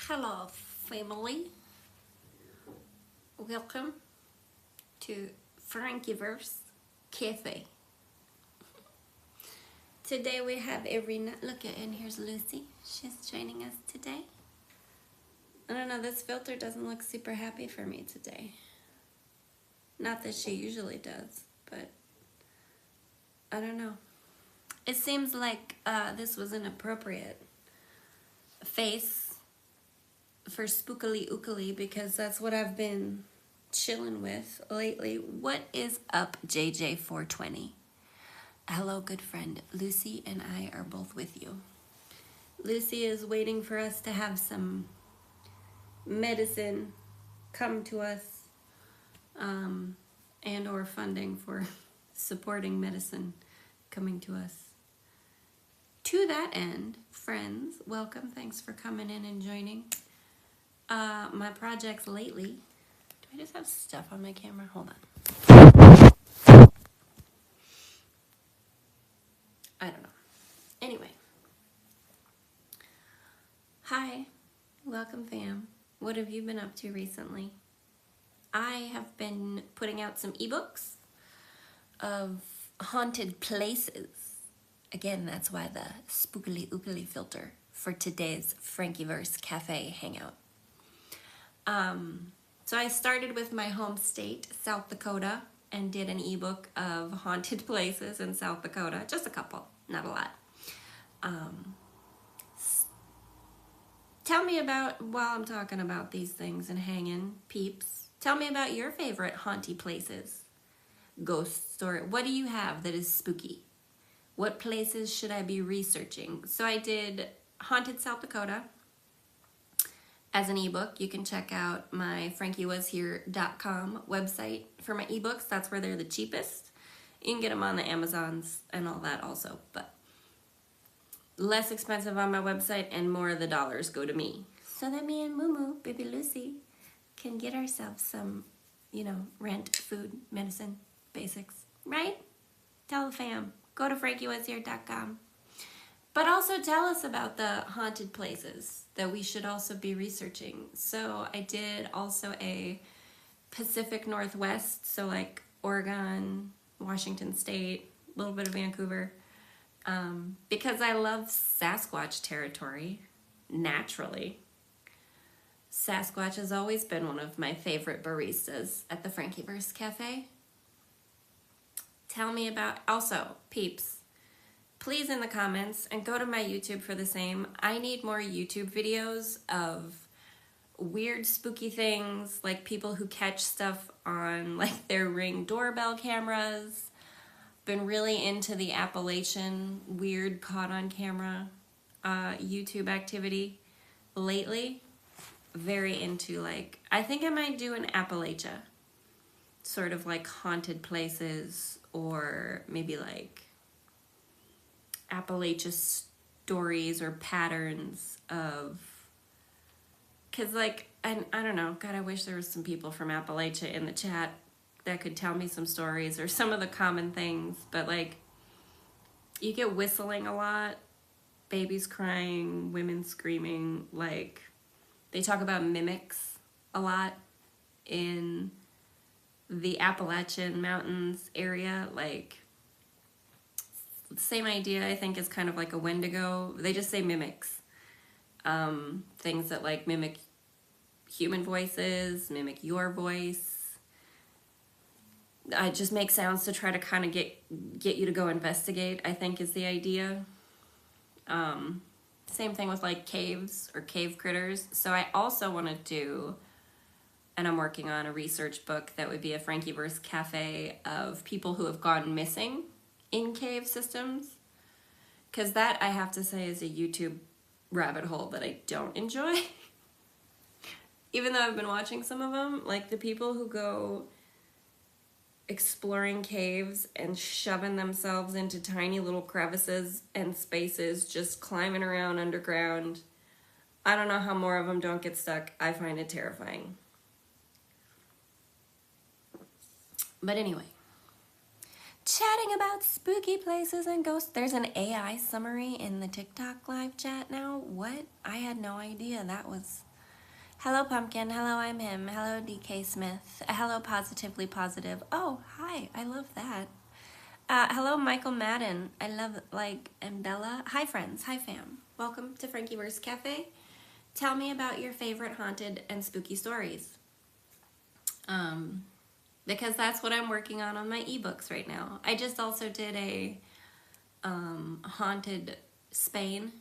Hello, family. Welcome to FrankiVerse Cafe. Today we have look at, and here's Lucy. She's joining us today. I don't know, this filter doesn't look super happy for me today. Not that she usually does, but I don't know. It seems like this was an appropriate face for spookily ookily because that's what I've been chilling with lately. What is up, JJ420? Hello, good friend. Lucy and I are both with you. Lucy is waiting for us to have some medicine come to us and or funding for supporting medicine coming to us. To that end, friends, welcome. Thanks for coming in and joining. My projects lately. Do I just have stuff on my camera? Hold on. I don't know. Anyway. Hi. Welcome, fam. What have you been up to recently? I have been putting out some ebooks of haunted places. Again, that's why the spookily ookily filter for today's FrankiVerse Cafe hangout. So I started with my home state, South Dakota, and did an ebook of haunted places in South Dakota. Just a couple, not a lot. Tell me about, while I'm talking about these things and hanging, peeps, tell me about your favorite haunted places, ghost story. What do you have that is spooky? What places should I be researching? So I did Haunted South Dakota as an ebook. You can check out my FrankiWasHere.com website for my ebooks. That's where they're the cheapest. You can get them on the Amazons and all that also, but less expensive on my website and more of the dollars go to me. So that me and Moo, baby Lucy, can get ourselves some, rent, food, medicine, basics, right? Tell the fam. Go to FrankiWasHere.com. But also tell us about the haunted places that we should also be researching. So I did also a Pacific Northwest, so like Oregon, Washington State, a little bit of Vancouver, because I love Sasquatch territory, naturally. Sasquatch has always been one of my favorite baristas at the FrankiVerse Cafe. Tell me about, also, peeps, please in the comments, and go to my YouTube for the same. I need more YouTube videos of weird, spooky things, like people who catch stuff on like their Ring doorbell cameras. Been really into the Appalachian weird caught on camera YouTube activity lately. Very into, like, I think I might do an Appalachia, sort of like haunted places, or maybe like Appalachia stories or patterns of, because like, I don't know, God, I wish there was some people from Appalachia in the chat that could tell me some stories or some of the common things, but like, you get whistling a lot, babies crying, women screaming, like, they talk about mimics a lot in the Appalachian Mountains area, like, same idea, I think, is kind of like a Wendigo. They just say mimics. Things that like mimic human voices, mimic your voice. I just make sounds to try to kind of get you to go investigate, I think, is the idea. Same thing with like caves or cave critters. So I also want to do, and I'm working on a research book that would be a FrankiVerse Cafe of people who have gone missing in cave systems, because that, I have to say, is a YouTube rabbit hole that I don't enjoy. Even though I've been watching some of them, like the people who go exploring caves and shoving themselves into tiny little crevices and spaces, just climbing around underground. I don't know how more of them don't get stuck. I find it terrifying. But anyway, chatting about spooky places and ghosts. There's an AI summary in the TikTok live chat now. What? I had no idea that was Hello, Pumpkin. Hello, I'm him. Hello, DK Smith. Hello, Positively Positive. Oh, hi. I love that. Hello, Michael Madden. I love, and Bella. Hi, friends. Hi, fam. Welcome to FrankiVerse Cafe. Tell me about your favorite haunted and spooky stories. Because that's what I'm working on my ebooks right now. I just also did a haunted Spain,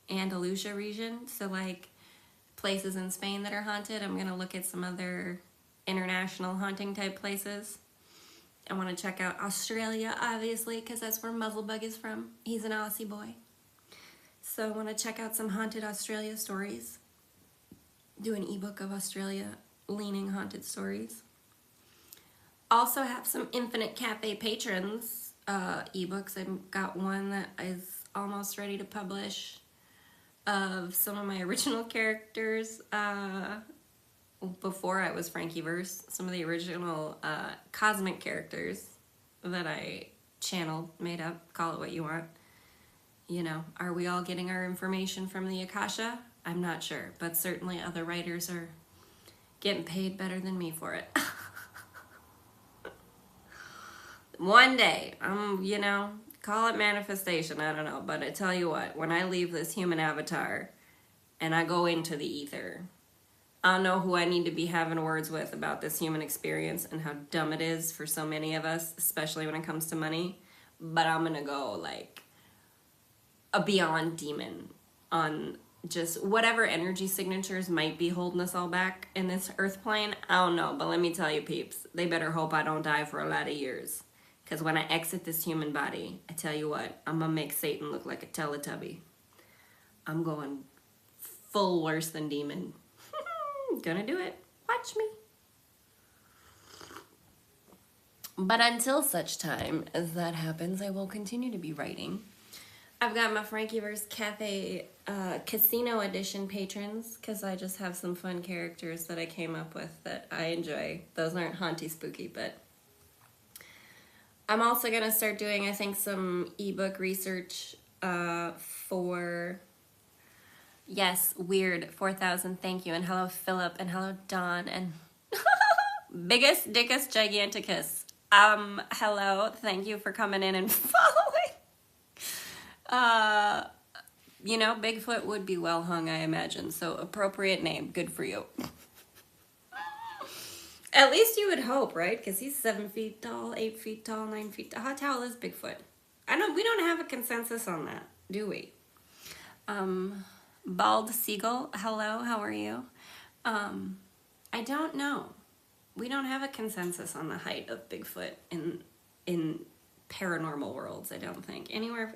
Andalusia region. So, places in Spain that are haunted. I'm going to look at some other international haunting type places. I want to check out Australia, obviously, because that's where Muzzlebug is from. He's an Aussie boy. So I want to check out some haunted Australia stories. Do an ebook of Australia leaning haunted stories. Also have some Infinite Cafe patrons ebooks. I've got one that is almost ready to publish of some of my original characters before I was FrankiVerse. Some of the original cosmic characters that I channeled, made up, call it what you want. You know, are we all getting our information from the Akasha? I'm not sure, but certainly other writers are getting paid better than me for it. One day, call it manifestation, I don't know, but I tell you what, when I leave this human avatar and I go into the ether, I'll know who I need to be having words with about this human experience and how dumb it is for so many of us, especially when it comes to money. But I'm gonna go like a beyond demon on just whatever energy signatures might be holding us all back in this earth plane. I don't know, but let me tell you, peeps, they better hope I don't die for a lot of years. Because when I exit this human body, I tell you what, I'm going to make Satan look like a Teletubby. I'm going full worse than demon. Gonna do it. Watch me. But until such time as that happens, I will continue to be writing. I've got my FrankiVerse Cafe Casino Edition patrons, because I just have some fun characters that I came up with that I enjoy. Those aren't haunty spooky, but I'm also going to start doing, I think, some ebook research for, yes, Weird 4000, thank you, and hello Philip, and hello Dawn, and Biggest Dickus Giganticus. Hello, thank you for coming in and following. Bigfoot would be well hung, I imagine, so appropriate name, good for you. At least you would hope, right? Because he's 7 feet tall, 8 feet tall, 9 feet tall. How tall is Bigfoot? We don't have a consensus on that, do we? Bald Seagull, hello, how are you? I don't know. We don't have a consensus on the height of Bigfoot in paranormal worlds, I don't think. Anywhere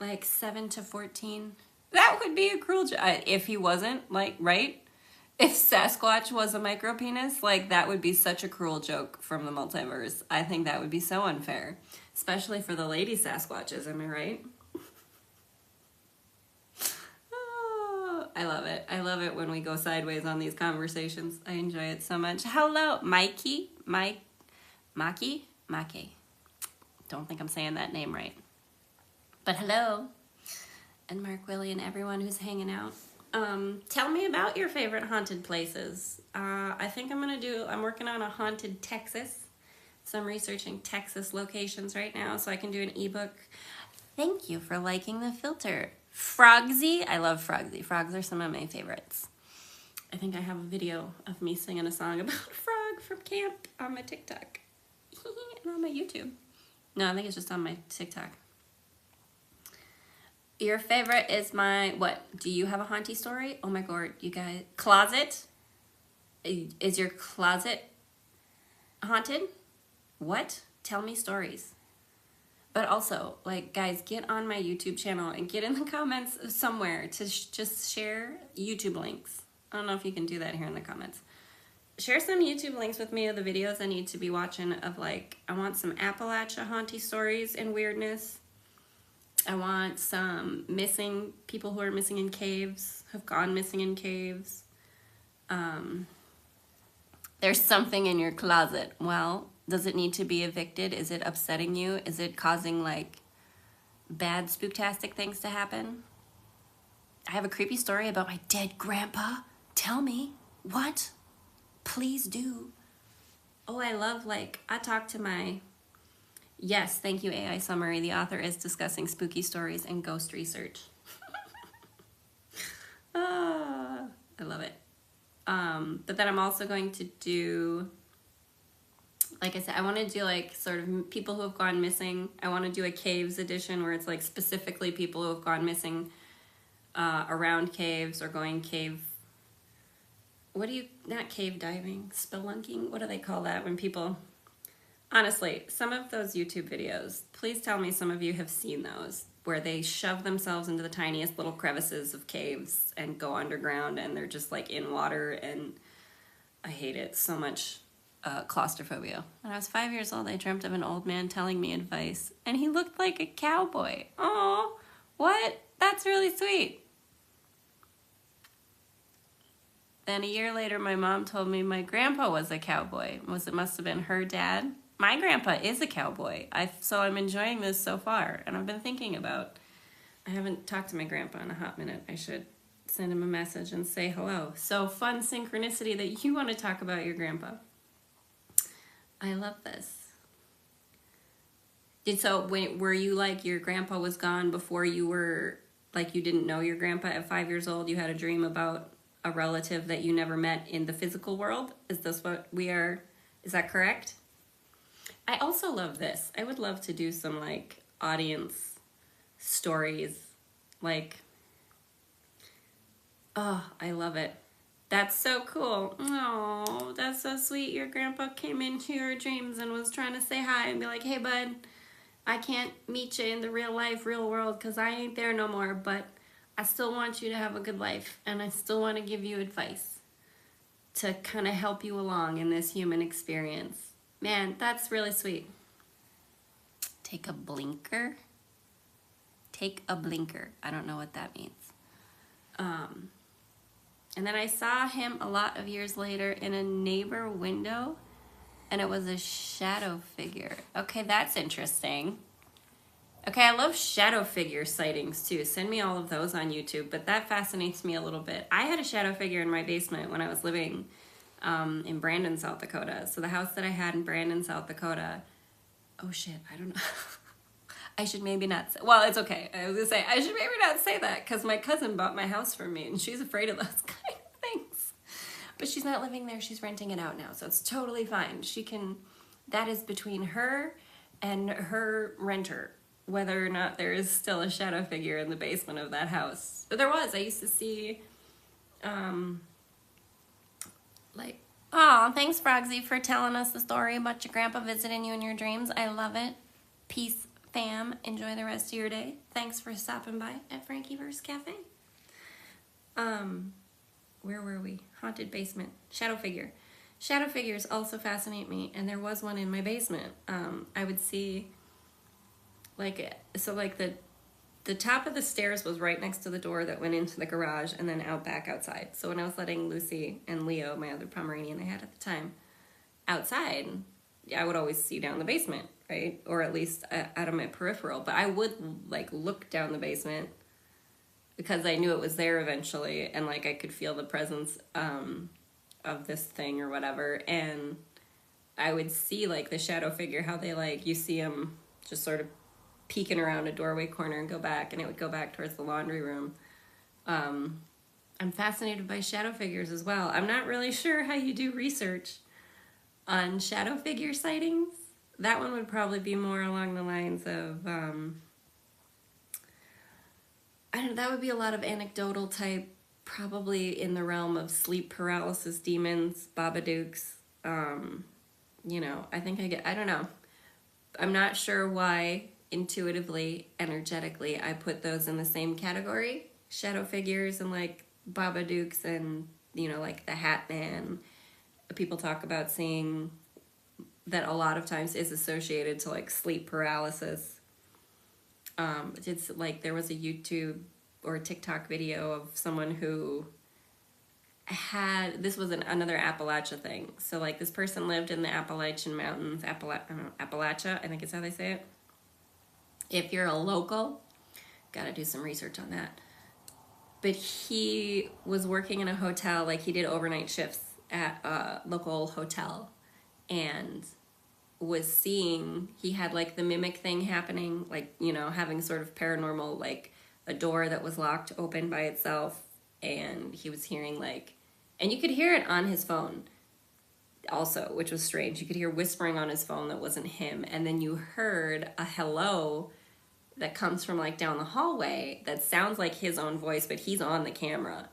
like 7 to 14. That would be a cruel joke. If he wasn't, right? If Sasquatch was a micropenis, that would be such a cruel joke from the multiverse. I think that would be so unfair. Especially for the lady Sasquatches, am I right? Oh, I love it. I love it when we go sideways on these conversations. I enjoy it so much. Hello, Maki. Maki? Don't think I'm saying that name right. But hello. And Mark Willie and everyone who's hanging out. Tell me about your favorite haunted places. I think I'm working on a haunted Texas. So I'm researching Texas locations right now so I can do an ebook. Thank you for liking the filter. Frogsy, I love Frogsy. Frogs are some of my favorites. I think I have a video of me singing a song about a frog from camp on my TikTok. And on my YouTube. No, I think it's just on my TikTok. Your favorite is what? Do you have a haunty story? Oh my god, you guys. Closet? Is your closet haunted? What? Tell me stories. But also, guys, get on my YouTube channel and get in the comments somewhere to just share YouTube links. I don't know if you can do that here in the comments. Share some YouTube links with me of the videos I need to be watching of, I want some Appalachia haunty stories and weirdness. I want some people who are missing in caves, have gone missing in caves. There's something in your closet. Well, does it need to be evicted? Is it upsetting you? Is it causing, bad spooktastic things to happen? I have a creepy story about my dead grandpa. Tell me. What? Please do. Oh, I love, like, I talked to my... Yes, thank you, AI Summary. The author is discussing spooky stories and ghost research. Ah, I love it. But then I'm also going to do, like I said, I want to do like sort of people who have gone missing. I want to do a caves edition where it's like specifically people who have gone missing around caves or going cave. What do you, not cave diving, spelunking? What do they call that when people, honestly, some of those YouTube videos, please tell me some of you have seen those, where they shove themselves into the tiniest little crevices of caves and go underground and they're just like in water, and I hate it so much. Claustrophobia. When I was 5 years old, I dreamt of an old man telling me advice, and he looked like a cowboy. Oh, what? That's really sweet. Then a year later, my mom told me my grandpa was a cowboy. It must have been her dad. My grandpa is a cowboy. So I'm enjoying this so far, and I've been thinking about, I haven't talked to my grandpa in a hot minute. I should send him a message and say hello. So fun synchronicity that you want to talk about your grandpa. I love this. Were you like your grandpa was gone before you were, like you didn't know your grandpa at 5 years old? You had a dream about a relative that you never met in the physical world? Is this what we are, is that correct? I also love this. I would love to do some like audience stories. Like, oh, I love it. That's so cool. Oh, that's so sweet. Your grandpa came into your dreams and was trying to say hi and be like, hey, bud, I can't meet you in the real life, real world, because I ain't there no more, but I still want you to have a good life, and I still want to give you advice to kind of help you along in this human experience. Man, that's really sweet. Take a blinker. Take a blinker. I don't know what that means. And then I saw him a lot of years later in a neighbor window, and it was a shadow figure. Okay, that's interesting. Okay, I love shadow figure sightings too. Send me all of those on YouTube, but that fascinates me a little bit. I had a shadow figure in my basement when I was living in Brandon, South Dakota. So the house that I had in Brandon, South Dakota, oh shit, I don't know. I should maybe not say, well, it's okay. I was gonna say, I should maybe not say that because my cousin bought my house for me and she's afraid of those kind of things. But she's not living there, she's renting it out now, so it's totally fine. She can, that is between her and her renter, whether or not there is still a shadow figure in the basement of that house. But there was, I used to see, like, oh, thanks Frogsy for telling us the story about your grandpa visiting you in your dreams. I love it. Peace, fam. Enjoy the rest of your day. Thanks for stopping by at FrankiVerse Cafe. Where were we? Haunted basement. Shadow figure. Shadow figures also fascinate me, and there was one in my basement. I would see, like, so like the top of the stairs was right next to the door that went into the garage and then out back outside. So when I was letting Lucy and Leo, my other Pomeranian I had at the time, outside, I would always see down the basement, right? Or at least out of my peripheral. But I would like look down the basement because I knew it was there eventually, and like I could feel the presence of this thing or whatever. And I would see like the shadow figure, how they like, you see them just sort of peeking around a doorway corner and go back, and it would go back towards the laundry room. I'm fascinated by shadow figures as well. I'm not really sure how you do research on shadow figure sightings. That one would probably be more along the lines of, that would be a lot of anecdotal type, probably in the realm of sleep paralysis demons, babadooks. You know, I think I don't know. I'm not sure why intuitively, energetically, I put those in the same category. Shadow figures and like babadooks and, you know, like the Hat Man. People talk about seeing that a lot of times is associated to like sleep paralysis. It's like there was a YouTube or a TikTok video of someone who had, this was another Appalachia thing. So like this person lived in the Appalachian Mountains, Appalachia, I think is how they say it. If you're a local, gotta do some research on that. but he was working in a hotel, like he did overnight shifts at a local hotel, and was seeing, he had like the mimic thing happening, like, you know, having sort of paranormal, like a door that was locked open by itself, and he was hearing like, and you could hear it on his phone also, which was strange. You could hear whispering on his phone that wasn't him, and then you heard a hello that comes from like down the hallway that sounds like his own voice, but he's on the camera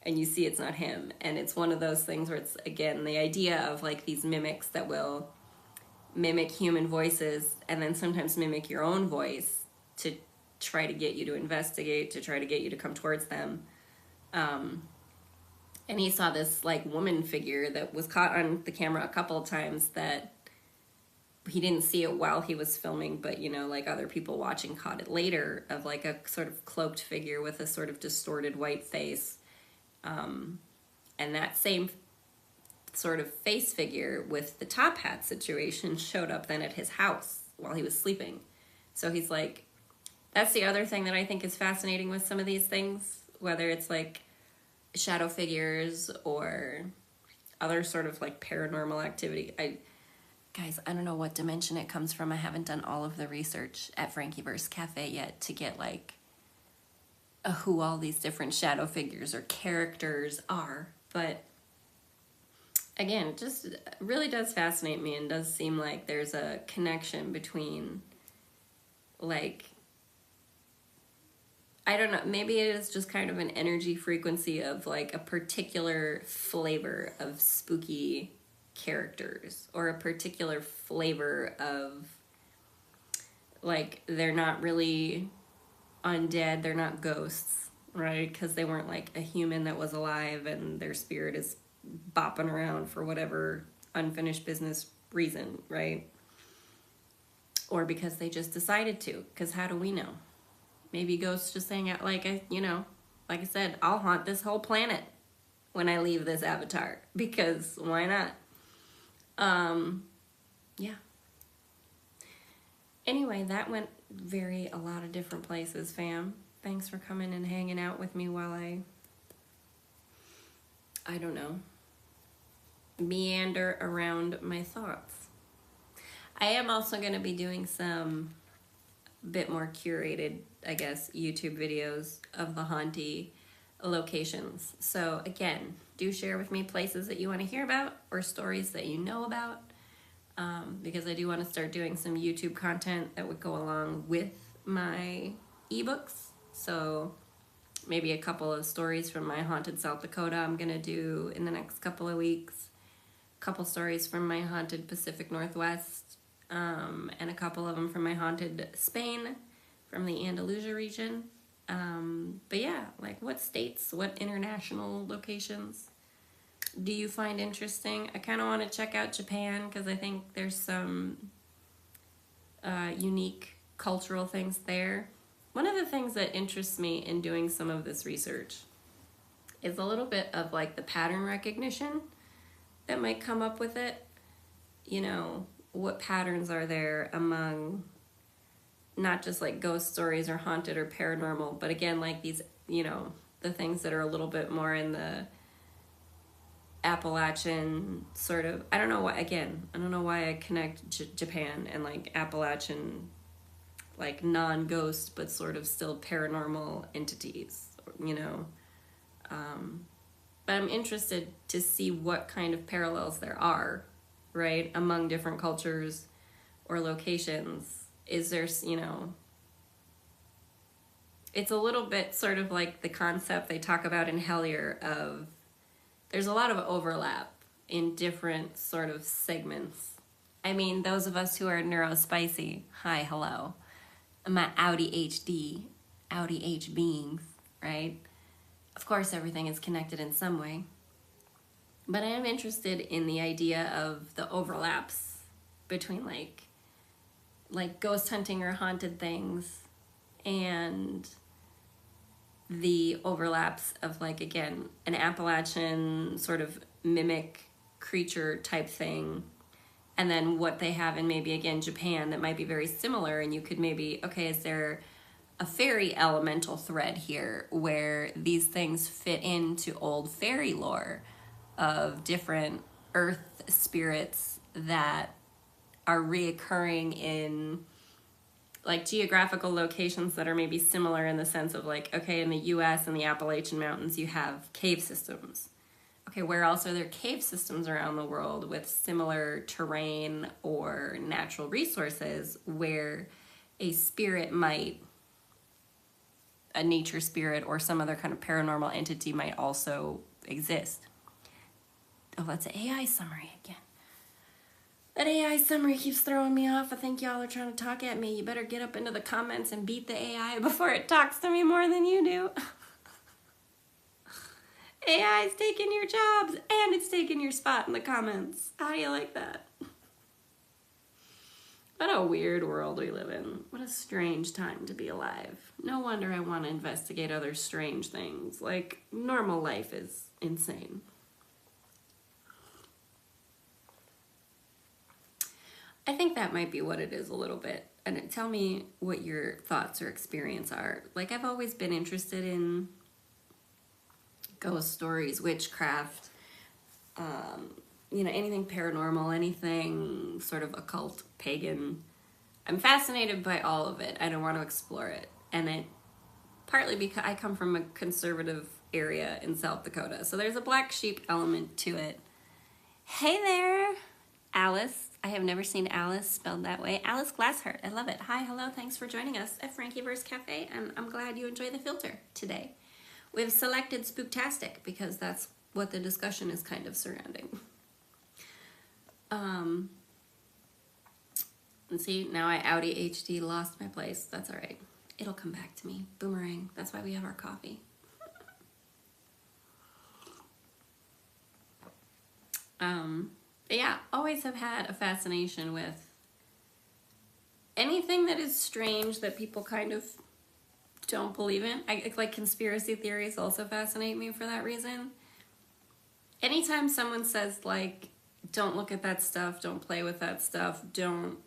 and you see it's not him. And it's one of those things where it's, again, the idea of like these mimics that will mimic human voices and then sometimes mimic your own voice to try to get you to investigate, to try to get you to come towards them. And he saw this like woman figure that was caught on the camera a couple of times, that he didn't see it while he was filming, but, you know, like other people watching caught it later, of like a sort of cloaked figure with a sort of distorted white face. And that same sort of face figure with the top hat situation showed up then at his house while he was sleeping. So he's like, that's the other thing that I think is fascinating with some of these things, whether it's like shadow figures or other sort of like paranormal activity. Guys, I don't know what dimension it comes from. I haven't done all of the research at FrankiVerse Cafe yet to get like who all these different shadow figures or characters are. But again, it just really does fascinate me, and does seem like there's a connection between, like, I don't know, maybe it is just kind of an energy frequency of like a particular flavor of spooky characters, or a particular flavor of, like, they're not really undead, they're not ghosts, right? Because they weren't like a human that was alive and their spirit is bopping around for whatever unfinished business reason, right? Or because they just decided to, because how do we know? Maybe ghosts just hang out, like, you know, like I said, I'll haunt this whole planet when I leave this avatar, because why not? Yeah. Anyway, that went a lot of different places, fam. Thanks for coming and hanging out with me while I don't know, meander around my thoughts. I am also going to be doing some bit more curated, I guess, YouTube videos of the haunty locations. So again, do share with me places that you want to hear about or stories that you know about, because I do want to start doing some YouTube content that would go along with my ebooks. So maybe a couple of stories from my haunted South Dakota I'm going to do in the next couple of weeks, a couple stories from my haunted Pacific Northwest, and a couple of them from my haunted Spain, from the Andalusia region. But yeah, like, what states, what international locations do you find interesting? I kind of want to check out Japan, because I think there's some unique cultural things there. One of the things that interests me in doing some of this research is a little bit of like the pattern recognition that might come up with it. You know, what patterns are there among not just like ghost stories or haunted or paranormal, but again, like these, you know, the things that are a little bit more in the Appalachian sort of, I don't know why, again, I don't know why I connect Japan and like Appalachian, like non-ghost, but sort of still paranormal entities, you know. But I'm interested to see what kind of parallels there are, right, among different cultures or locations. Is there, you know, it's a little bit sort of like the concept they talk about in Hellier of, there's a lot of overlap in different sort of segments. I mean, those of us who are neurospicy, hi, hello, my Audi HD, Audi H beings, right? Of course, everything is connected in some way. But I am interested in the idea of the overlaps between like ghost hunting or haunted things, and the overlaps of, like, again, an Appalachian sort of mimic creature type thing, and then what they have in maybe, again, Japan that might be very similar, and you could maybe, okay, is there a fairy elemental thread here where these things fit into old fairy lore of different earth spirits that are reoccurring in like geographical locations that are maybe similar in the sense of like, okay, in the US and the Appalachian Mountains, you have cave systems. Okay, where else are there cave systems around the world with similar terrain or natural resources where a spirit might, a nature spirit or some other kind of paranormal entity might also exist? Oh, that's an AI summary again. That AI summary keeps throwing me off. I think y'all are trying to talk at me. You better get up into the comments and beat the AI before it talks to me more than you do. AI is taking your jobs and it's taking your spot in the comments. How do you like that? What a weird world we live in. What a strange time to be alive. No wonder I want to investigate other strange things. Like, normal life is insane. I think that might be what it is a little bit. And tell me what your thoughts or experience are. Like, I've always been interested in ghost stories, witchcraft, anything paranormal, anything sort of occult, pagan. I'm fascinated by all of it. I don't want to explore it. And it partly because I come from a conservative area in South Dakota. So there's a black sheep element to it. Hey there, Alice. I have never seen Alice spelled that way. Alice Glassheart. I love it. Hi, hello. Thanks for joining us at FrankiVerse Cafe, and I'm glad you enjoy the filter today. We've selected Spooktastic because that's what the discussion is kind of surrounding. And see, now I Audi HD lost my place. That's all right. It'll come back to me. Boomerang. That's why we have our coffee. But yeah, always have had a fascination with anything that is strange that people kind of don't believe in. Like conspiracy theories also fascinate me for that reason. Anytime someone says like, don't look at that stuff, don't play with that stuff, don't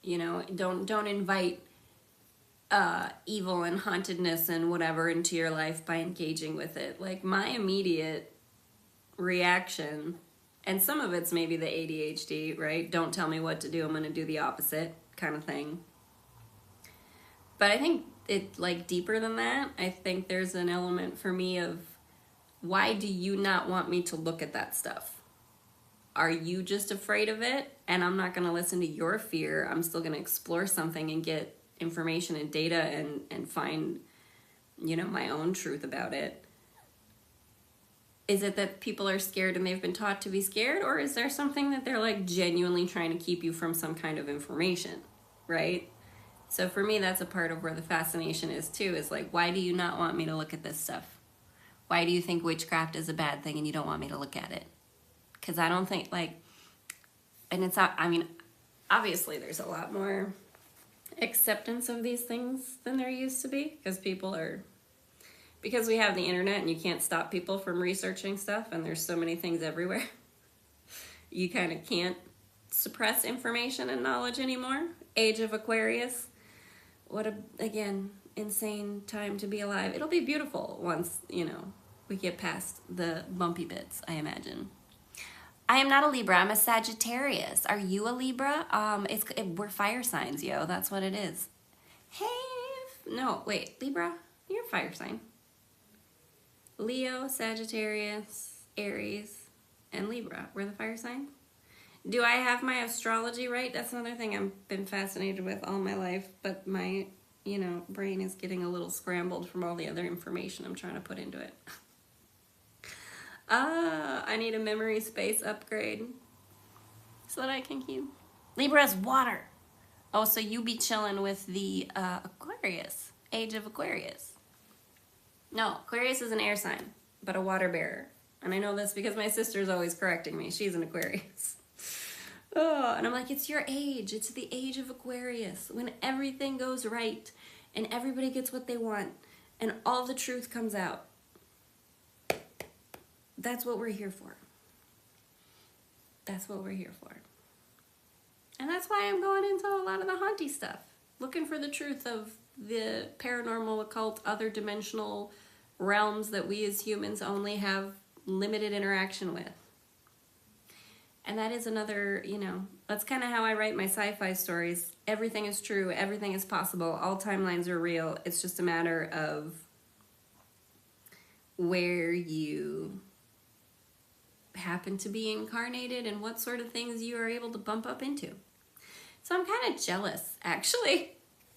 invite evil and hauntedness and whatever into your life by engaging with it. Like my immediate reaction, and some of it's maybe the ADHD, right? Don't tell me what to do, I'm gonna do the opposite kind of thing. But I think it like deeper than that. I think there's an element for me of, why do you not want me to look at that stuff? Are you just afraid of it? And I'm not gonna listen to your fear. I'm still gonna explore something and get information and data and find, my own truth about it. Is it that people are scared and they've been taught to be scared? Or is there something that they're like genuinely trying to keep you from some kind of information, right? So for me, that's a part of where the fascination is too, is like, why do you not want me to look at this stuff? Why do you think witchcraft is a bad thing and you don't want me to look at it? Because I don't think obviously there's a lot more acceptance of these things than there used to be, because we have the internet and you can't stop people from researching stuff, and there's so many things everywhere. You kind of can't suppress information and knowledge anymore. Age of Aquarius. What again, insane time to be alive. It'll be beautiful once, we get past the bumpy bits, I imagine. I am not a Libra, I'm a Sagittarius. Are you a Libra? We're fire signs, yo, that's what it is. Hey, no, wait, Libra, you're a fire sign. Leo, Sagittarius, Aries, and Libra. We're the fire sign. Do I have my astrology right? That's another thing I've been fascinated with all my life, but my, brain is getting a little scrambled from all the other information I'm trying to put into it. I need a memory space upgrade so that I can keep. Libra's water. Oh, so you be chilling with the Aquarius, age of Aquarius. No, Aquarius is an air sign, but a water bearer. And I know this because my sister's always correcting me. She's an Aquarius. Oh, and I'm like, it's your age. It's the age of Aquarius, when everything goes right and everybody gets what they want and all the truth comes out. That's what we're here for. That's what we're here for. And that's why I'm going into a lot of the haunty stuff, looking for the truth of the paranormal, occult, other dimensional realms that we as humans only have limited interaction with. And that is another, you know, that's kind of how I write my sci-fi stories. Everything is true. Everything is possible. All timelines are real. It's just a matter of where you happen to be incarnated and what sort of things you are able to bump up into. So I'm kind of jealous, actually,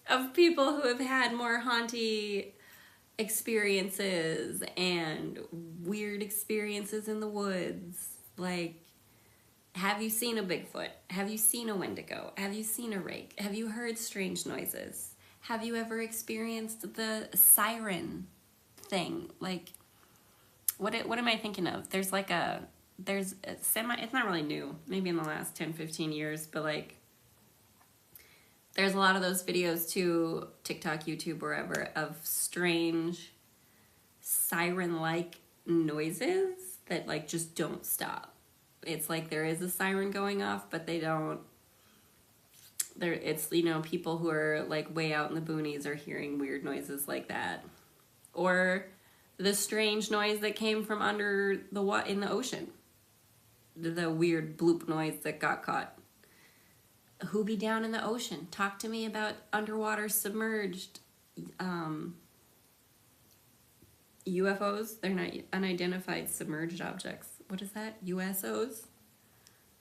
of people who have had more haunty experiences and weird experiences in the woods. Like, have you seen a Bigfoot? Have you seen a Wendigo? Have you seen a rake? Have you heard strange noises? Have you ever experienced the siren thing? Like, what am I thinking of? There's a it's not really new, maybe in the last 10, 15 years, but like, there's a lot of those videos too, TikTok, YouTube, wherever, of strange siren-like noises that like just don't stop. It's like there is a siren going off, but they don't. It's, you know, people who are like way out in the boonies are hearing weird noises like that. Or the strange noise that came from under in the ocean. The weird bloop noise that got caught. Who be down in the ocean? Talk to me about underwater submerged UFOs. They're not unidentified submerged objects. What is that? USOs?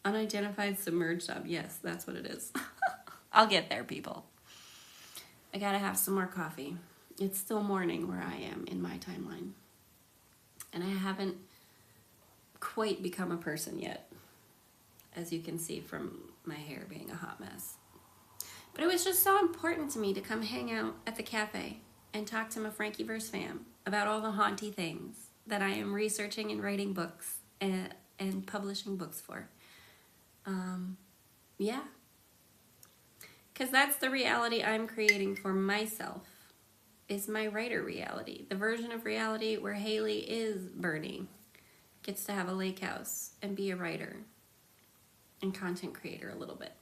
Unidentified submerged objects. Yes, that's what it is. I'll get there, people. I gotta have some more coffee. It's still morning where I am in my timeline. And I haven't quite become a person yet, as you can see from my hair being a hot mess. But it was just so important to me to come hang out at the cafe and talk to my FrankiVerse fam about all the haunty things that I am researching and writing books and publishing books for. Yeah. Because that's the reality I'm creating for myself, is my writer reality. The version of reality where Haley is Bernie, gets to have a lake house and be a writer and content creator a little bit.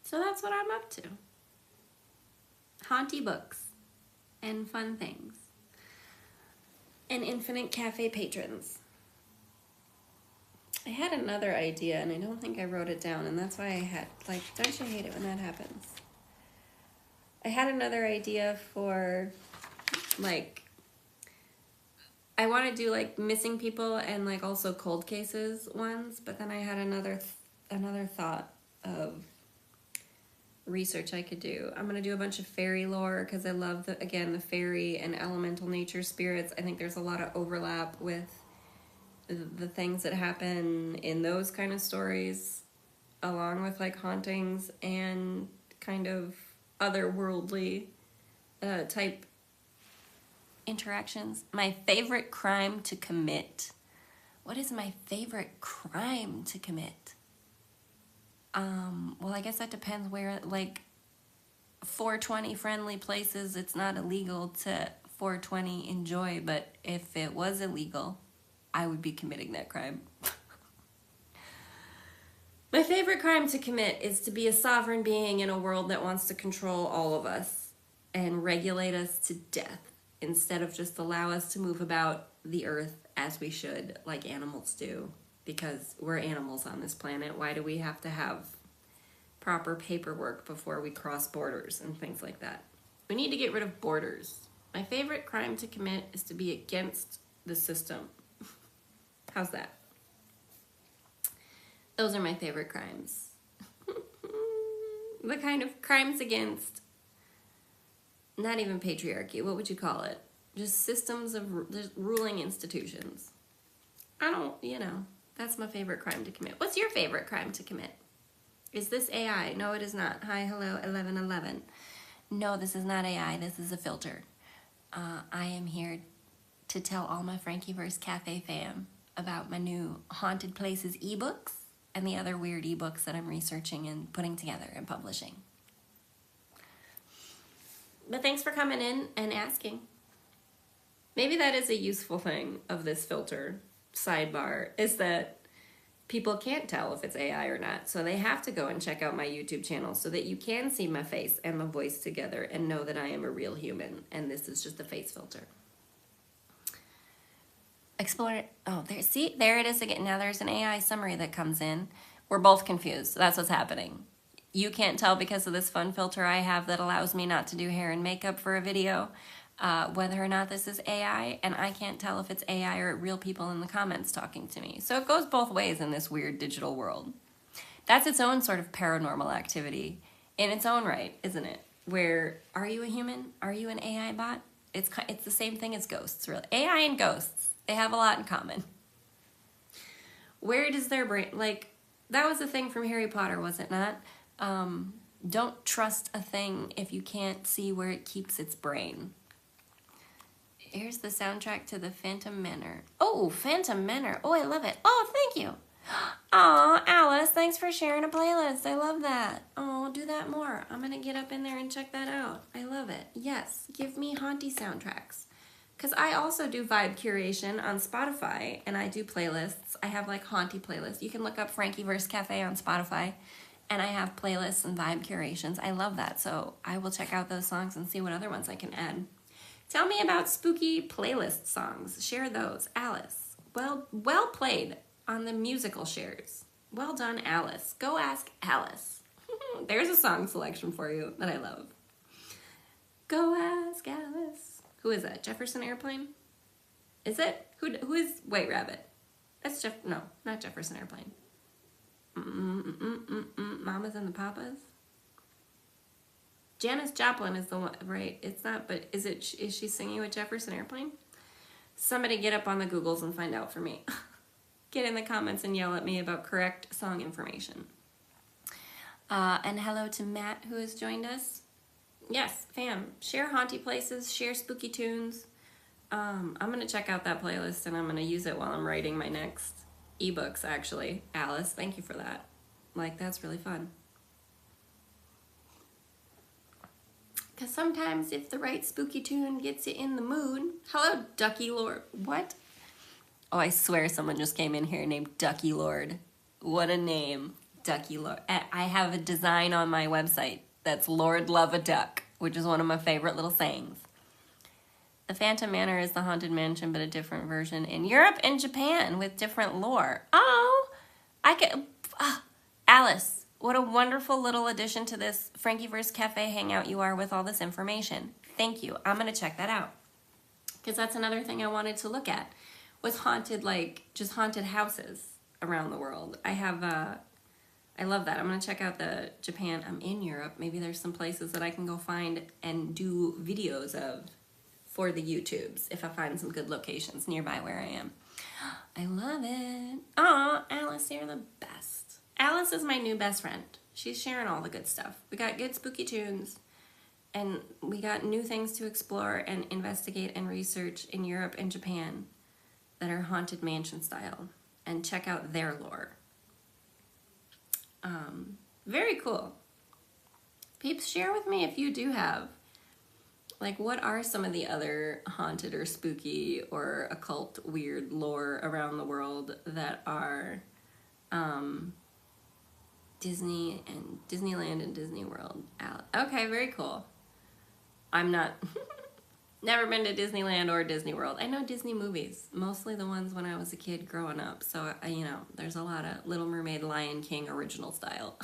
So that's what I'm up to. Haunty books and fun things. And infinite cafe patrons. I had another idea and I don't think I wrote it down, and that's why I had, like, don't you hate it when that happens? I had another idea for, like, I want to do like missing people and like also cold cases ones, but then I had another thought of research I could do. I'm going to do a bunch of fairy lore because I love the fairy and elemental nature spirits. I think there's a lot of overlap with the things that happen in those kind of stories, along with like hauntings and kind of otherworldly type interactions. My favorite crime to commit. What is my favorite crime to commit? Well, I guess that depends where, like, 420 friendly places, it's not illegal to 420 enjoy, but if it was illegal, I would be committing that crime. My favorite crime to commit is to be a sovereign being in a world that wants to control all of us and regulate us to death, instead of just allow us to move about the earth as we should, like animals do. Because we're animals on this planet. Why do we have to have proper paperwork before we cross borders and things like that? We need to get rid of borders. My favorite crime to commit is to be against the system. How's that? Those are my favorite crimes. The kind of crimes against, not even patriarchy, what would you call it? Just systems of just ruling institutions. That's my favorite crime to commit. What's your favorite crime to commit? Is this AI? No, it is not. Hi, hello, 1111. No, this is not AI. This is a filter. I am here to tell all my FrankiVerse Cafe fam about my new Haunted Places ebooks and the other weird ebooks that I'm researching and putting together and publishing. But thanks for coming in and asking. Maybe that is a useful thing of this filter sidebar, is that people can't tell if it's AI or not. So they have to go and check out my YouTube channel so that you can see my face and my voice together and know that I am a real human and this is just a face filter. Explore it. Oh, there it is again. Now there's an AI summary that comes in. We're both confused. That's what's happening. You can't tell because of this fun filter I have that allows me not to do hair and makeup for a video, whether or not this is AI, and I can't tell if it's AI or real people in the comments talking to me. So it goes both ways in this weird digital world. That's its own sort of paranormal activity in its own right, isn't it? Where, are you a human? Are you an AI bot? It's the same thing as ghosts, really. AI and ghosts, they have a lot in common. Where does their brain, like, that was a thing from Harry Potter, was it not? Don't trust a thing if you can't see where it keeps its brain. Here's the soundtrack to the Phantom Manor. Oh, Phantom Manor. Oh, I love it. Oh, thank you. Aw, Alice, thanks for sharing a playlist. I love that. Oh, do that more. I'm going to get up in there and check that out. I love it. Yes, give me haunty soundtracks. Because I also do vibe curation on Spotify, and I do playlists. I have, like, haunty playlists. You can look up FrankiVerse Cafe on Spotify, and I have playlists and vibe curations. I love that, so I will check out those songs and see what other ones I can add. Tell me about spooky playlist songs. Share those. Alice. Well played on the musical shares. Well done, Alice. Go ask Alice. There's a song selection for you that I love. Go ask Alice. Who is that? Jefferson Airplane? Is it? Who is White Rabbit? That's no, not Jefferson Airplane. Mamas and the Papas? Janis Joplin is the one, right? It's not, but is she singing with Jefferson Airplane? Somebody get up on the Googles and find out for me. Get in the comments and yell at me about correct song information. And hello to Matt who has joined us. Yes, fam, share haunty places, share spooky tunes. I'm going to check out that playlist and I'm going to use it while I'm writing my next ebooks, actually. Alice, thank you for that. Like, that's really fun. Because sometimes if the right spooky tune gets you in the mood. Hello, Ducky Lord. What? Oh, I swear someone just came in here named Ducky Lord. What a name. Ducky Lord. I have a design on my website that's Lord Love a Duck, which is one of my favorite little sayings. The Phantom Manor is the haunted mansion, but a different version in Europe and Japan with different lore. Oh, Alice, what a wonderful little addition to this FrankiVerse Cafe hangout you are with all this information. Thank you. I'm going to check that out. Because that's another thing I wanted to look at. Was haunted, like, just haunted houses around the world. I love that. I'm going to check out the Japan. I'm in Europe. Maybe there's some places that I can go find and do videos of for the YouTubes if I find some good locations nearby where I am. I love it. Aw, Alice, you're the best. Alice is my new best friend. She's sharing all the good stuff. We got good spooky tunes, and we got new things to explore and investigate and research in Europe and Japan that are haunted mansion style, and check out their lore. Very cool. Peeps, share with me if you do have, like, what are some of the other haunted or spooky or occult weird lore around the world that are Disney and Disneyland and Disney World. Okay, very cool. I'm not, never been to Disneyland or Disney World. I know Disney movies, mostly the ones when I was a kid growing up. So, you know, there's a lot of Little Mermaid, Lion King original style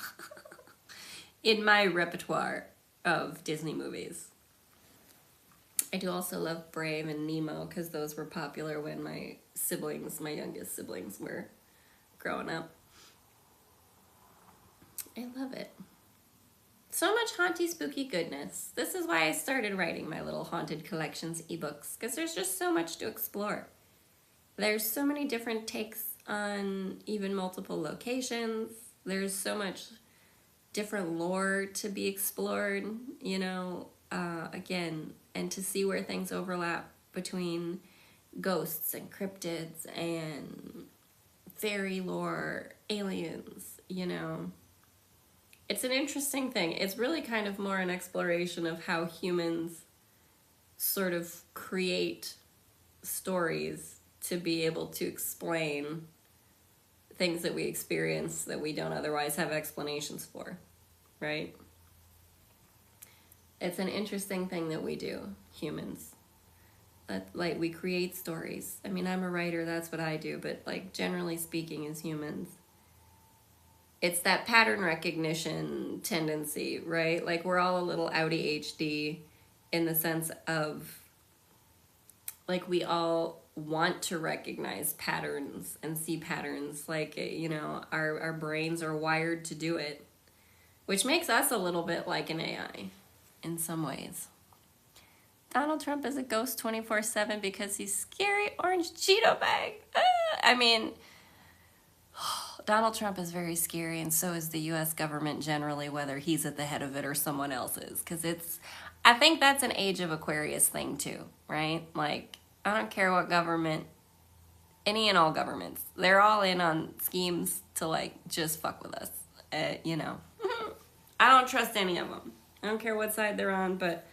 in my repertoire of Disney movies. I do also love Brave and Nemo because those were popular when my youngest siblings were growing up. I love it. So much haunty, spooky goodness. This is why I started writing my little Haunted Collections ebooks, because there's just so much to explore. There's so many different takes on even multiple locations. There's so much different lore to be explored, you know, again, and to see where things overlap between ghosts and cryptids and fairy lore, aliens, you know. It's an interesting thing. It's really kind of more an exploration of how humans sort of create stories to be able to explain things that we experience that we don't otherwise have explanations for, right? It's an interesting thing that we do, humans. Like, we create stories. I mean, I'm a writer, that's what I do, but like, generally speaking, as humans, it's that pattern recognition tendency, right? Like, we're all a little ADHD in the sense of, like, we all want to recognize patterns and see patterns. Like, you know, our brains are wired to do it, which makes us a little bit like an AI in some ways. Donald Trump is a ghost 24/7 because he's scary orange Cheeto bag. I mean, Donald Trump is very scary, and so is the U.S. government generally, whether he's at the head of it or someone else is. Because I think that's an age of Aquarius thing too, right? Like, I don't care what government, any and all governments, they're all in on schemes to, like, just fuck with us. You know, I don't trust any of them. I don't care what side they're on, but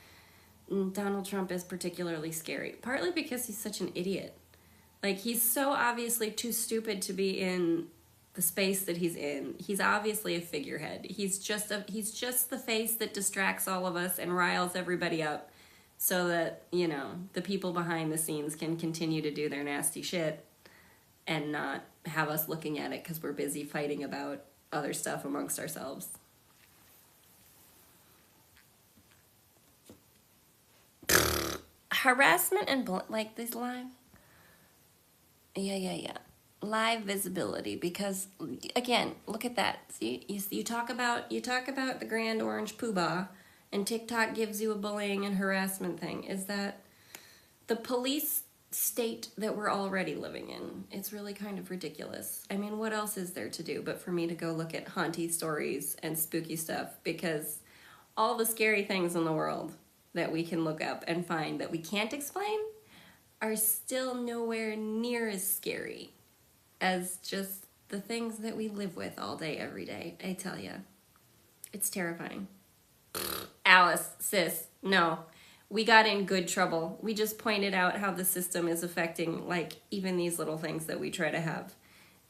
Donald Trump is particularly scary. Partly because he's such an idiot. Like, he's so obviously too stupid to be in the space that he's in. He's obviously a figurehead. He's just the face that distracts all of us and riles everybody up so that, you know, the people behind the scenes can continue to do their nasty shit and not have us looking at it because we're busy fighting about other stuff amongst ourselves. Harassment and like this live. Yeah. Live visibility, because again, look at that. See, you talk about the grand orange poobah, and TikTok gives you a bullying and harassment thing. Is that the police state that we're already living in? It's really kind of ridiculous. I mean, what else is there to do but for me to go look at haunty stories and spooky stuff? Because all the scary things in the world that we can look up and find that we can't explain are still nowhere near as scary as just the things that we live with all day, every day. I tell you, it's terrifying. Alice, sis, no. We got in good trouble. We just pointed out how the system is affecting, like, even these little things that we try to have.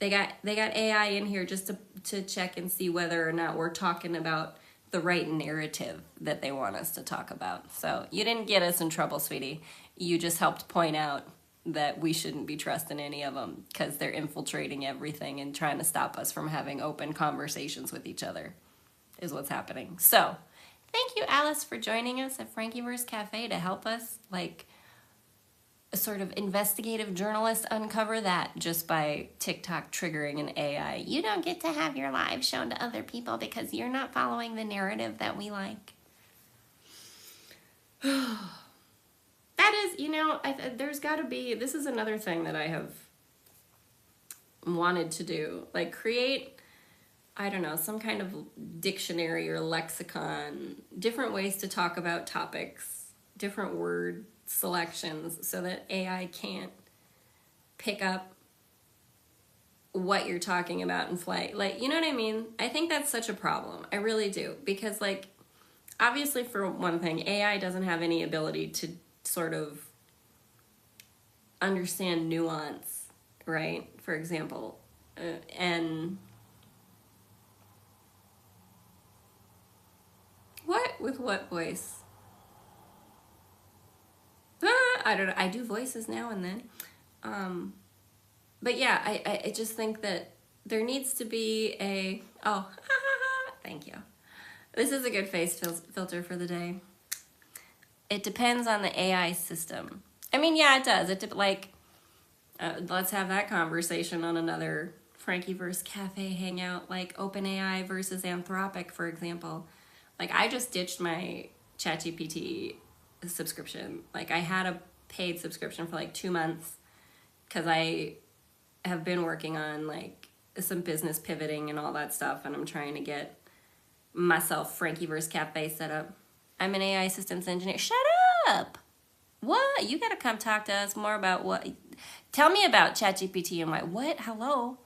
They got AI in here just to check and see whether or not we're talking about the right narrative that they want us to talk about. So you didn't get us in trouble, sweetie. You just helped point out that we shouldn't be trusting any of them because they're infiltrating everything and trying to stop us from having open conversations with each other is what's happening. So thank you, Alice, for joining us at FrankiVerse Cafe to help us, like, a sort of investigative journalist, uncover that just by TikTok triggering an AI. You don't get to have your live shown to other people because you're not following the narrative that we like. That is, you know, there's got to be, this is another thing that I have wanted to do. Like, create, I don't know, some kind of dictionary or lexicon, different ways to talk about topics, different word selections so that AI can't pick up what you're talking about in flight. Like, you know what I mean? I think that's such a problem. I really do. Because, like, obviously, for one thing, AI doesn't have any ability to sort of understand nuance, right? For example, and what? With what voice? I don't know. I do voices now and then. But yeah, I just think that there needs to be a, oh, thank you. This is a good face filter for the day. It depends on the AI system. I mean, yeah, it does. Let's have that conversation on another FrankiVerse Cafe hangout, like OpenAI versus Anthropic, for example. Like, I just ditched my ChatGPT subscription. Like, I had a paid subscription for like 2 months because I have been working on, like, some business pivoting and all that stuff, and I'm trying to get myself FrankiVerse Cafe set up. I'm an AI systems engineer. Shut up! What? You gotta come talk to us more about what? Tell me about ChatGPT and why. What? Hello?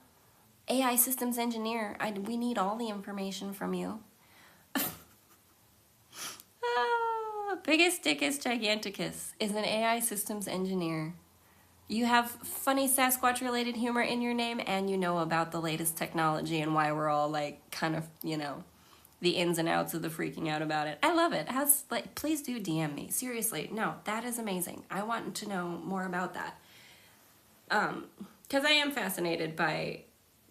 AI systems engineer. We need all the information from you. Biggest Dickus Giganticus is an AI systems engineer. You have funny Sasquatch-related humor in your name, and you know about the latest technology and why we're all like kind of, you know, the ins and outs of the freaking out about it. I love it. Please do DM me. Seriously, no, that is amazing. I want to know more about that. Because I am fascinated by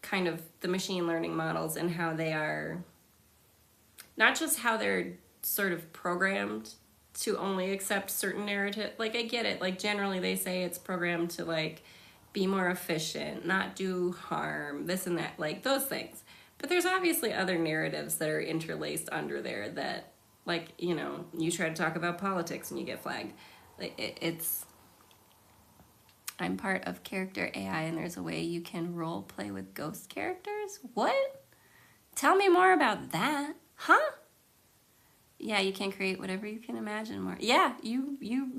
kind of the machine learning models and how they are, not just how they're sort of programmed to only accept certain narrative. Like, I get it. Like, generally they say it's programmed to, like, be more efficient, not do harm, this and that, like, those things. But there's obviously other narratives that are interlaced under there that, like, you know, you try to talk about politics and you get flagged. Like, it's... I'm part of character AI, and there's a way you can role play with ghost characters? What? Tell me more about that. Huh? Yeah, you can create whatever you can imagine more. Yeah, you you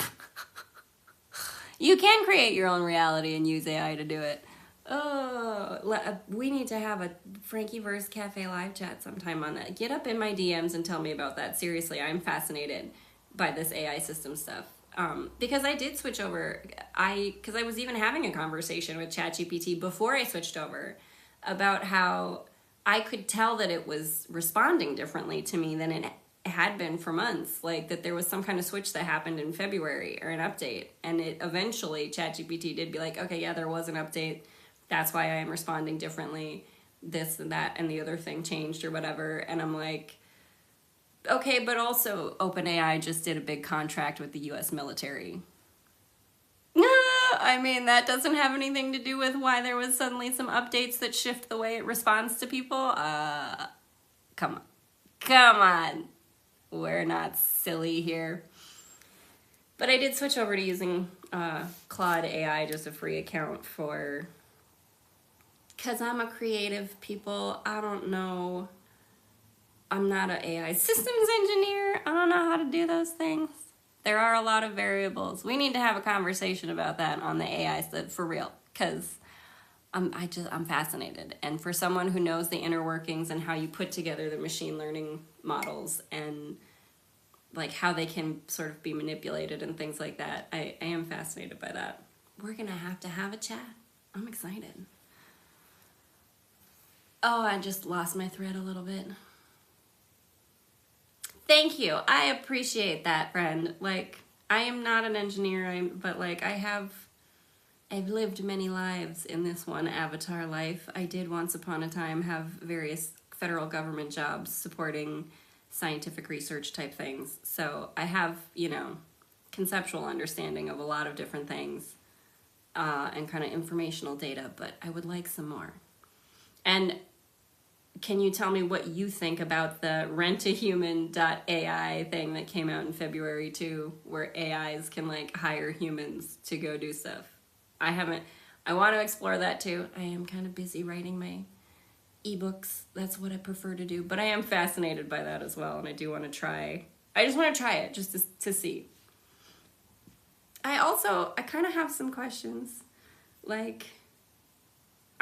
can create your own reality and use AI to do it. Oh, we need to have a FrankiVerse Cafe live chat sometime on that. Get up in my DMs and tell me about that. Seriously, I'm fascinated by this AI system stuff. Because I did switch over, because I was even having a conversation with ChatGPT before I switched over about how I could tell that it was responding differently to me than it had been for months. Like that there was some kind of switch that happened in February or an update. And it eventually, ChatGPT did be like, okay, yeah, there was an update. That's why I am responding differently. This and that and the other thing changed or whatever. And I'm like, okay, but also OpenAI just did a big contract with the US military. I mean, that doesn't have anything to do with why there was suddenly some updates that shift the way it responds to people. Come on. We're not silly here. But I did switch over to using Claude AI, just a free account for... Because I'm a creative people, I don't know... I'm not an AI systems engineer. I don't know how to do those things. There are a lot of variables. We need to have a conversation about that on the AI stuff for real, because I'm fascinated. And for someone who knows the inner workings and how you put together the machine learning models and like how they can sort of be manipulated and things like that, I am fascinated by that. We're gonna have to have a chat. I'm excited. Oh, I just lost my thread a little bit. Thank you. I appreciate that, friend. Like, I am not an engineer, but like I've lived many lives in this one avatar life. I did once upon a time have various federal government jobs supporting scientific research type things. So I have, you know, conceptual understanding of a lot of different things and kind of informational data, but I would like some more. And can you tell me what you think about the rentahuman.ai thing that came out in February too, where AIs can like hire humans to go do stuff? I want to explore that too. I am kind of busy writing my ebooks. That's what I prefer to do, but I am fascinated by that as well. And I do want to try, I just want to try it just to see. I kind of have some questions like,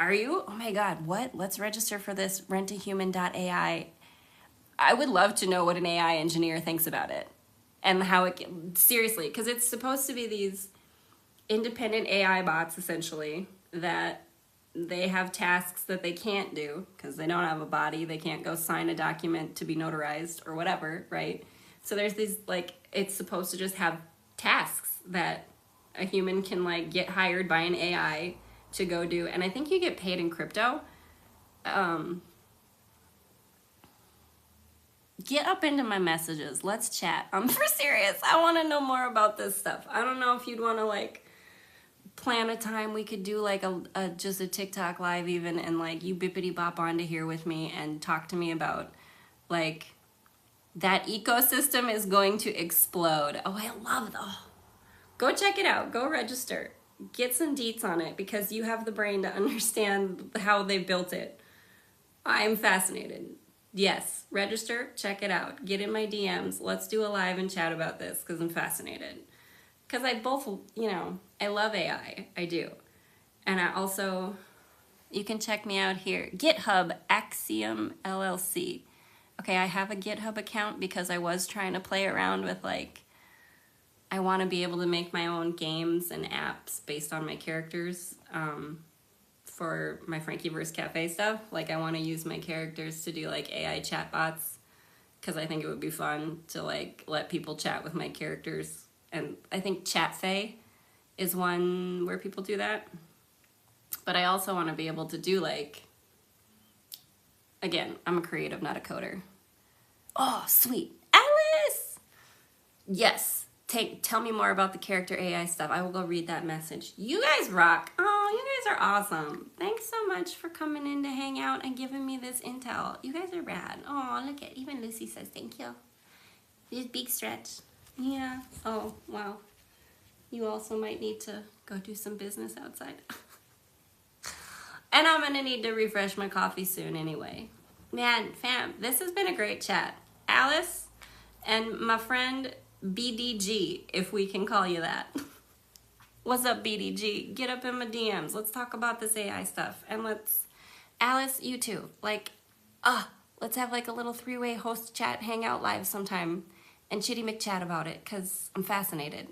oh my God, what? Let's register for this rentahuman.ai. I would love to know what an AI engineer thinks about it and how it, seriously, because it's supposed to be these independent AI bots essentially that they have tasks that they can't do because they don't have a body. They can't go sign a document to be notarized or whatever, right? So there's these, like, it's supposed to just have tasks that a human can like get hired by an AI to go do, and I think you get paid in crypto. Get up into my messages. Let's chat. I'm for serious. I want to know more about this stuff. I don't know if you'd want to like plan a time we could do like just a TikTok live even, and like you bippity bop onto here with me and talk to me about like that ecosystem is going to explode. Oh, I love that. Go check it out. Go register. Get some deets on it because you have the brain to understand how they built it. I'm fascinated. Yes, register, check it out. Get in my DMs. Let's do a live and chat about this because I'm fascinated. Because I both, you know, I love AI. I do. And I also, you can check me out here. GitHub, Axiom LLC. Okay, I have a GitHub account because I was trying to play around with like, I want to be able to make my own games and apps based on my characters for my FrankiVerse Cafe stuff. Like, I want to use my characters to do, like, AI chatbots, because I think it would be fun to, like, let people chat with my characters. And I think ChatFay is one where people do that. But I also want to be able to do, like, again, I'm a creative, not a coder. Oh, sweet. Alice! Yes. Tell me more about the character AI stuff. I will go read that message. You guys rock. Oh, you guys are awesome. Thanks so much for coming in to hang out and giving me this intel. You guys are rad. Oh, look at, even Lucy says thank you. This big stretch. Yeah. Oh, wow. You also might need to go do some business outside. And I'm going to need to refresh my coffee soon anyway. Man, fam, this has been a great chat. Alice and my friend BDG, if we can call you that. What's up, BDG? Get up in my DMs. Let's talk about this AI stuff. And Alice, you too. Like, let's have like a little 3-way host chat hangout live sometime and chitty McChat about it, because I'm fascinated.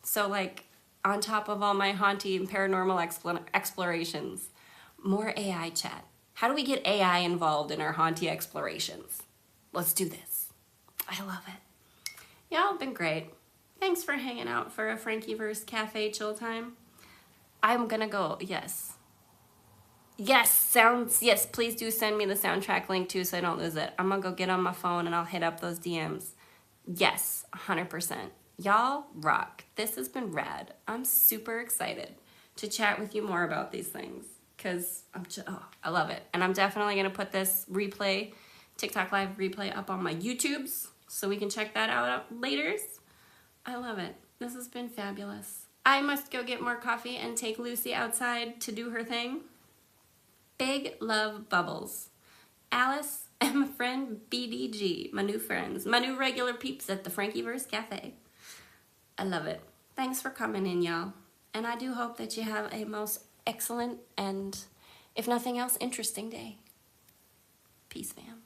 So, like, on top of all my haunty and paranormal explorations, more AI chat. How do we get AI involved in our haunty explorations? Let's do this. I love it. Y'all have been great. Thanks for hanging out for a FrankiVerse Cafe chill time. I'm gonna go, yes. Yes, please do send me the soundtrack link too so I don't lose it. I'm gonna go get on my phone and I'll hit up those DMs. Yes, 100%. Y'all rock. This has been rad. I'm super excited to chat with you more about these things, because I love it. And I'm definitely gonna put this replay, TikTok live replay, up on my YouTubes, so we can check that out later. I love it. This has been fabulous. I must go get more coffee and take Lucy outside to do her thing. Big love, Bubbles. Alice and my friend BDG, my new friends, my new regular peeps at the FrankiVerse Cafe. I love it. Thanks for coming in, y'all. And I do hope that you have a most excellent and, if nothing else, interesting day. Peace, fam.